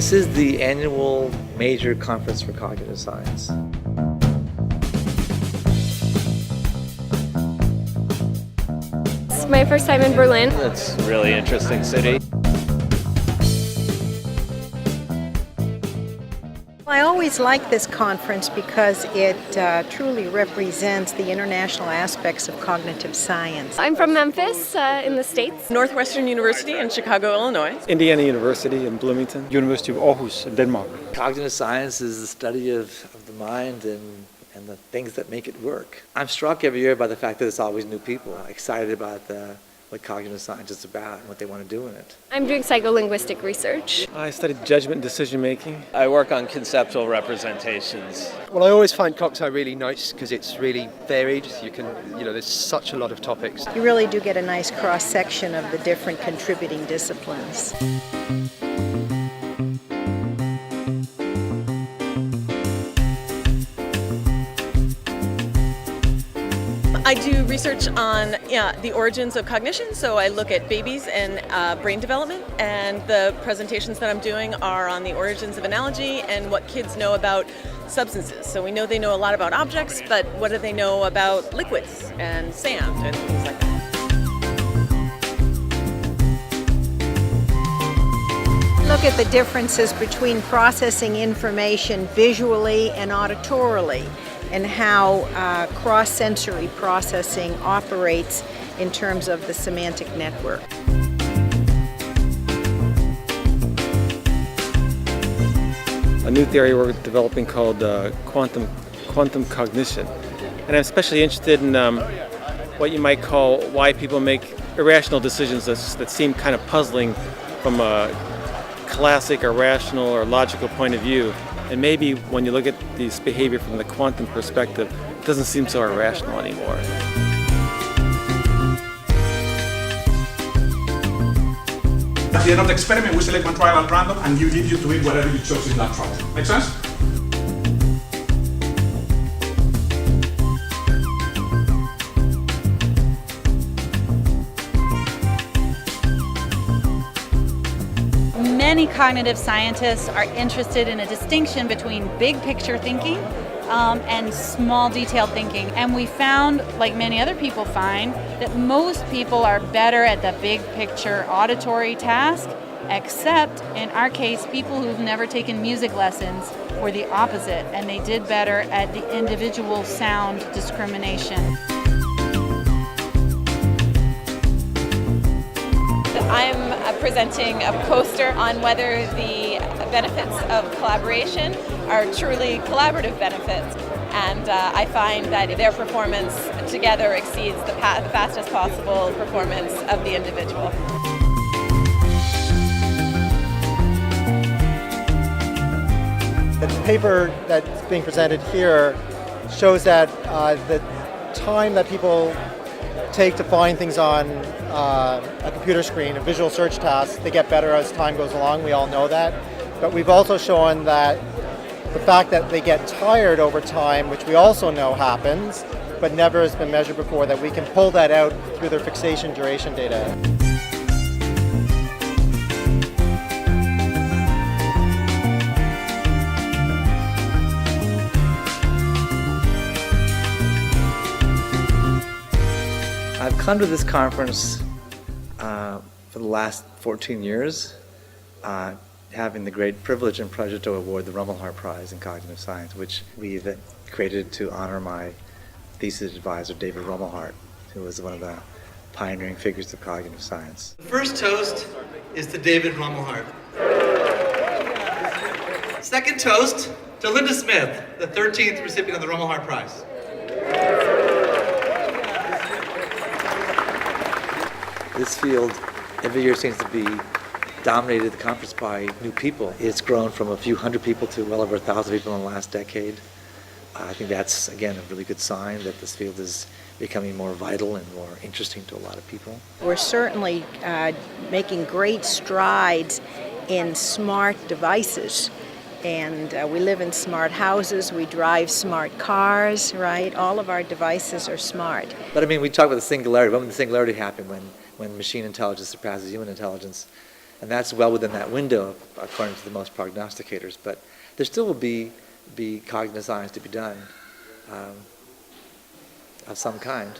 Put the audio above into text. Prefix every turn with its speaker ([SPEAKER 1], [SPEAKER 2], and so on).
[SPEAKER 1] This is the annual major conference for cognitive science.
[SPEAKER 2] It's my first time in Berlin.
[SPEAKER 3] It's a really interesting city.
[SPEAKER 4] I always like this conference because it truly represents the international aspects of cognitive science.
[SPEAKER 2] I'm from Memphis in the States.
[SPEAKER 5] Northwestern University in Chicago, Illinois.
[SPEAKER 6] Indiana University in Bloomington. University of Aarhus in Denmark.
[SPEAKER 1] Cognitive science is the study of the mind and the things that make it work. I'm struck every year by the fact that it's always new people excited about what cognitive science is about and what they want to do in it.
[SPEAKER 2] I'm doing psycholinguistic research.
[SPEAKER 6] I studied judgment and decision making.
[SPEAKER 3] I work on conceptual representations.
[SPEAKER 7] Well, I always find CogSci really nice because it's really varied. There's such a lot of topics.
[SPEAKER 4] You really do get a nice cross-section of the different contributing disciplines.
[SPEAKER 5] I do research on the origins of cognition, so I look at babies and brain development, and the presentations that I'm doing are on the origins of analogy and what kids know about substances. So we know they know a lot about objects, but what do they know about liquids and sand and things like that?
[SPEAKER 4] Look at the differences between processing information visually and auditorily, and how cross-sensory processing operates in terms of the semantic network.
[SPEAKER 6] A new theory we're developing called quantum cognition. And I'm especially interested in what you might call why people make irrational decisions that seem kind of puzzling from a classic or rational or logical point of view. And maybe when you look at this behavior from the quantum perspective, it doesn't seem so irrational anymore.
[SPEAKER 8] At the end of the experiment, we select one trial at random and leave you to eat whatever you chose in that trial. Make sense?
[SPEAKER 9] Many cognitive scientists are interested in a distinction between big picture thinking and small detailed thinking. And we found, like many other people find, that most people are better at the big picture auditory task, except in our case, people who've never taken music lessons were the opposite, and they did better at the individual sound discrimination.
[SPEAKER 10] I'm presenting a poster on whether the benefits of collaboration are truly collaborative benefits, and I find that their performance together exceeds the fastest possible performance of the individual.
[SPEAKER 11] The paper that's being presented here shows that the time that people take to find things on a computer screen, a visual search task, they get better as time goes along. We all know that. But we've also shown that the fact that they get tired over time, which we also know happens, but never has been measured before, that we can pull that out through their fixation duration data.
[SPEAKER 1] I've come to this conference for the last 14 years, having the great privilege and pleasure to award the Rumelhart Prize in Cognitive Science, which we've created to honor my thesis advisor, David Rumelhart, who was one of the pioneering figures of cognitive science.
[SPEAKER 12] The first toast is to David Rumelhart. Second toast to Linda Smith, the 13th recipient of the Rumelhart Prize.
[SPEAKER 1] This field every year seems to be dominated at the conference by new people. It's grown from a few hundred people to well over 1,000 people in the last decade. I think that's, again, a really good sign that this field is becoming more vital and more interesting to a lot of people.
[SPEAKER 4] We're certainly making great strides in smart devices. And we live in smart houses, we drive smart cars, right? All of our devices are smart.
[SPEAKER 1] But I mean, we talk about the singularity. When did the singularity happen? When machine intelligence surpasses human intelligence. And that's well within that window, according to the most prognosticators. But there still will be cognitive science to be done of some kind.